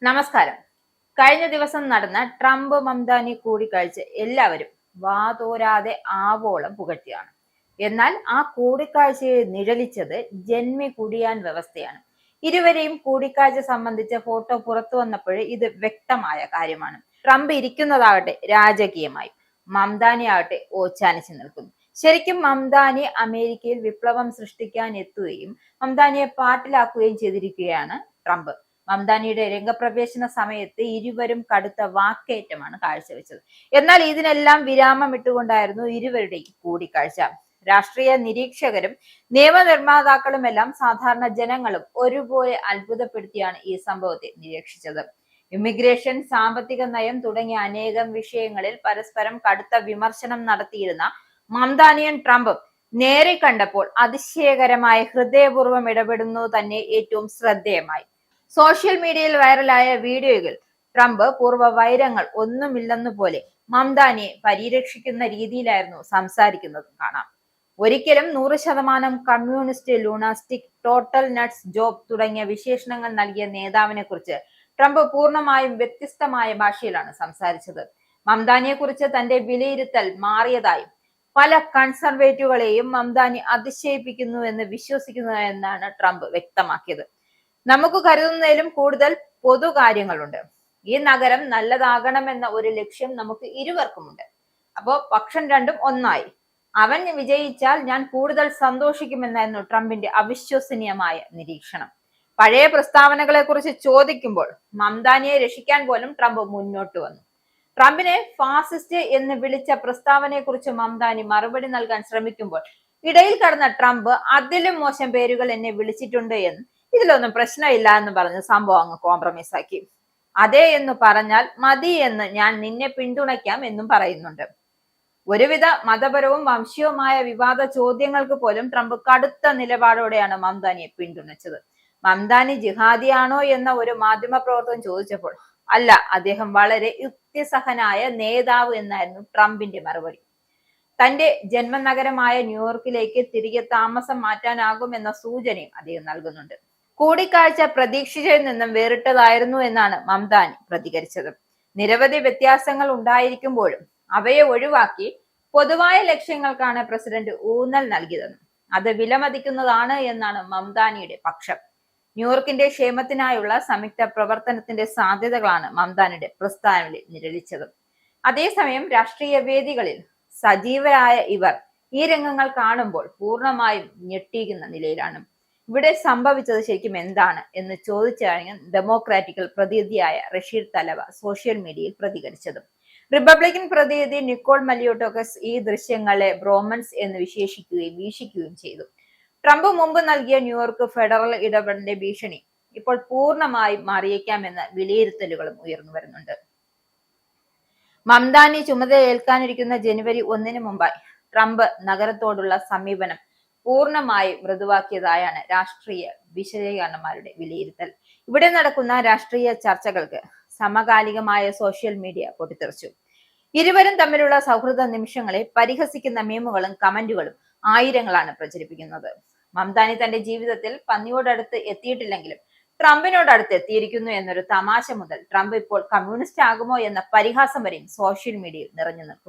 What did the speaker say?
നമസ്കാരം. കഴിഞ്ഞ ദിവസം നടന്ന ട്രംപ് മംദാനി കൂടിക്കാഴ്ച എല്ലാവരും വാതോരാതെ ആവോളം പുകഴ്ത്തിയാണ്. എന്നാൽ ആ കൂടിക്കാഴ്ചയെ നിഴലിച്ചത് ജന്മി കുടിയാൻ വ്യവസ്ഥയാണ്. ഇരുവരെയും കൂടിക്കാഴ്ച സംബന്ധിച്ച ഫോട്ടോ പുറത്തു വന്നപ്പോഴേ ഇത് വ്യക്തമായ കാര്യമാണ്. ട്രംപ് ഇരിക്കുന്നതാകട്ടെ രാജകീയമായി, മംദാനി ആകട്ടെ ഓച്ചാനിച്ചു നിൽക്കുന്നു. ശരിക്കും മംദാനി അമേരിക്കയിൽ വിപ്ലവം സൃഷ്ടിക്കാൻ എത്തുകയും മംദാനിയെ പാട്ടിലാക്കുകയും ചെയ്തിരിക്കുകയാണ് ട്രംപ്. മംദാനിയുടെ രംഗപ്രവേശന സമയത്ത് ഇരുവരും കടുത്ത വാക്കേറ്റമാണ് കാഴ്ചവെച്ചത്. എന്നാൽ ഇതിനെല്ലാം വിരാമം ഇട്ടുകൊണ്ടായിരുന്നു ഇരുവരുടെയും കൂടിക്കാഴ്ച. രാഷ്ട്രീയ നിരീക്ഷകരും നിയമനിർമ്മാതാക്കളുമെല്ലാം സാധാരണ ജനങ്ങളും ഒരുപോലെ അത്ഭുതപ്പെടുത്തിയാണ് ഈ സംഭവത്തെ നിരീക്ഷിച്ചത്. ഇമിഗ്രേഷൻ, സാമ്പത്തിക നയം തുടങ്ങിയ അനേകം വിഷയങ്ങളിൽ പരസ്പരം കടുത്ത വിമർശനം നടത്തിയിരുന്ന മംദാനിയും ട്രംപും നേരെ കണ്ടപ്പോൾ അതിശയകരമായ ഹൃദയപൂർവ്വം ഇടപെടുന്നത് തന്നെ ഏറ്റവും ശ്രദ്ധേയമായി. സോഷ്യൽ മീഡിയയിൽ വൈറലായ വീഡിയോയിൽ ട്രംപ് പൂർവ്വ വൈരങ്ങൾ ഒന്നുമില്ലെന്നു പോലെ മംദാനിയെ പരിരക്ഷിക്കുന്ന രീതിയിലായിരുന്നു സംസാരിക്കുന്നത് കാണാം. ഒരിക്കലും 100% കമ്മ്യൂണിസ്റ്റ്, ലൂണാസ്റ്റിക്, ടോട്ടൽ നട്ട്സ് ജോബ് തുടങ്ങിയ വിശേഷണങ്ങൾ നൽകിയ നേതാവിനെ കുറിച്ച് ട്രംപ് പൂർണ്ണമായും വ്യത്യസ്തമായ ഭാഷയിലാണ് സംസാരിച്ചത്. മംദാനിയെ കുറിച്ച് തന്റെ വിലയിരുത്തൽ മാറിയതായും പല കൺസർവേറ്റീവുകളെയും മംദാനി അതിശയിപ്പിക്കുന്നു എന്ന് വിശ്വസിക്കുന്നു എന്നാണ് ട്രംപ് വ്യക്തമാക്കിയത്. നമുക്ക് കരുതുന്നതിലും കൂടുതൽ പൊതു കാര്യങ്ങളുണ്ട്. ഈ നഗരം നല്ലതാകണമെന്ന ഒരു ലക്ഷ്യം നമുക്ക് ഇരുവർക്കുമുണ്ട്. അപ്പോ പക്ഷം രണ്ടും ഒന്നായി. അവൻ വിജയിച്ചാൽ ഞാൻ കൂടുതൽ സന്തോഷിക്കുമെന്നായിരുന്നു ട്രംപിന്റെ അവിശ്വസനീയമായ നിരീക്ഷണം. പഴയ പ്രസ്താവനകളെ കുറിച്ച് ചോദിക്കുമ്പോൾ മംദാനിയെ രക്ഷിക്കാൻ പോലും ട്രംപ് മുന്നോട്ട് വന്നു. ട്രംപിനെ ഫാസിസ്റ്റ് എന്ന് വിളിച്ച പ്രസ്താവനയെ കുറിച്ച് മംദാനി മറുപടി നൽകാൻ ശ്രമിക്കുമ്പോൾ ഇടയിൽ കടന്ന ട്രംപ് അതിലും മോശം പേരുകൾ എന്നെ വിളിച്ചിട്ടുണ്ട് എന്ന്, ഇതിലൊന്നും പ്രശ്നമില്ല എന്ന് പറഞ്ഞ് സംഭവം അങ്ങ് കോംപ്രമൈസ് ആക്കി. അതെ എന്ന് പറഞ്ഞാൽ മതി എന്ന് ഞാൻ നിന്നെ പിന്തുണയ്ക്കാം എന്നും പറയുന്നുണ്ട്. ഒരുവിധ മതപരവും വംശീയവുമായ വിവാദ ചോദ്യങ്ങൾക്ക് പോലും ട്രംപ് കടുത്ത നിലപാടോടെയാണ് മംദാനിയെ പിന്തുണച്ചത്. മംദാനി ജിഹാദിയാണോ എന്ന ഒരു മാധ്യമ പ്രവർത്തകൻ ചോദിച്ചപ്പോൾ അല്ല, അദ്ദേഹം വളരെ യുക്തിസഹനായ നേതാവ് എന്നായിരുന്നു ട്രംപിന്റെ മറുപടി. തന്റെ ജന്മനഗരമായ ന്യൂയോർക്കിലേക്ക് തിരികെ താമസം മാറ്റാനാകുമെന്ന സൂചനയും അദ്ദേഹം നൽകുന്നുണ്ട്. കൂടിക്കാഴ്ച പ്രതീക്ഷിച്ചതിൽ നിന്നും വേറിട്ടതായിരുന്നു എന്നാണ് മംദാനി പ്രതികരിച്ചത്. നിരവധി വ്യത്യാസങ്ങൾ ഉണ്ടായിരിക്കുമ്പോഴും അവയെ ഒഴിവാക്കി പൊതുവായ ലക്ഷ്യങ്ങൾക്കാണ് പ്രസിഡന്റ് ഊന്നൽ നൽകിയതെന്നും അത് വിലമതിക്കുന്നതാണ് എന്നാണ് മംദാനിയുടെ പക്ഷം. ന്യൂയോർക്കിന്റെ ക്ഷേമത്തിനായുള്ള സംയുക്ത പ്രവർത്തനത്തിന്റെ സാധ്യതകളാണ് മംദാനിയുടെ പ്രസ്താവനയിൽ നിഴലിച്ചത്. അതേസമയം രാഷ്ട്രീയ വേദികളിൽ സജീവരായ ഇവർ ഈ രംഗങ്ങൾ കാണുമ്പോൾ പൂർണ്ണമായും ഞെട്ടിക്കുന്ന നിലയിലാണ്. ഇവിടെ സംഭവിച്ചത് ശരിക്കും എന്താണ് എന്ന് ചോദിച്ചാണ് ഡെമോക്രാറ്റിക്കൽ പ്രതിനിധിയായ റഷീദ് തലവ സോഷ്യൽ മീഡിയയിൽ പ്രതികരിച്ചത്. റിപ്പബ്ലിക്കൻ പ്രതിനിധി നിക്കോൾ മലിയോട്ടോക്കസ് ഈ ദൃശ്യങ്ങളെ ബ്രോമൻസ് എന്ന് വിശേഷിക്കുകയും വീക്ഷിക്കുകയും ചെയ്തു. ട്രംപ് മുമ്പ് നൽകിയ ന്യൂയോർക്ക് ഫെഡറൽ ഇടപെടലിന്റെ ഭീഷണി ഇപ്പോൾ പൂർണ്ണമായി മാറിയേക്കാമെന്ന വിലയിരുത്തലുകളും ഉയർന്നു വരുന്നുണ്ട്. മംദാനി ചുമതലയേൽക്കാനിരിക്കുന്ന ജനുവരി 1 മുമ്പായി ട്രംപ് നഗരത്തോടുള്ള സമീപനം പൂർണ്ണമായി മൃദുവാക്കിയതായാണ് രാഷ്ട്രീയ വിശകലനക്കാരുടെ വിലയിരുത്തൽ. ഇവിടെ നടക്കുന്ന രാഷ്ട്രീയ ചർച്ചകൾക്ക് സമകാലികമായ സോഷ്യൽ മീഡിയ പൊട്ടിത്തെറിച്ചു. ഇരുവരും തമ്മിലുള്ള സൗഹൃദ നിമിഷങ്ങളെ പരിഹസിക്കുന്ന മീമുകളും കമന്റുകളും ആയിരങ്ങളാണ് പ്രചരിപ്പിക്കുന്നത്. മംദാനി തന്റെ ജീവിതത്തിൽ പന്നിയോടടുത്ത് എത്തിയിട്ടില്ലെങ്കിലും ട്രംപിനോട് അടുത്ത് എത്തിയിരിക്കുന്നു എന്നൊരു തമാശ മുതൽ ട്രംപ് ഇപ്പോൾ കമ്മ്യൂണിസ്റ്റ് ആകുമോ എന്ന പരിഹാസം വരെയും സോഷ്യൽ മീഡിയയിൽ നിറഞ്ഞു നിൽക്കുന്നു.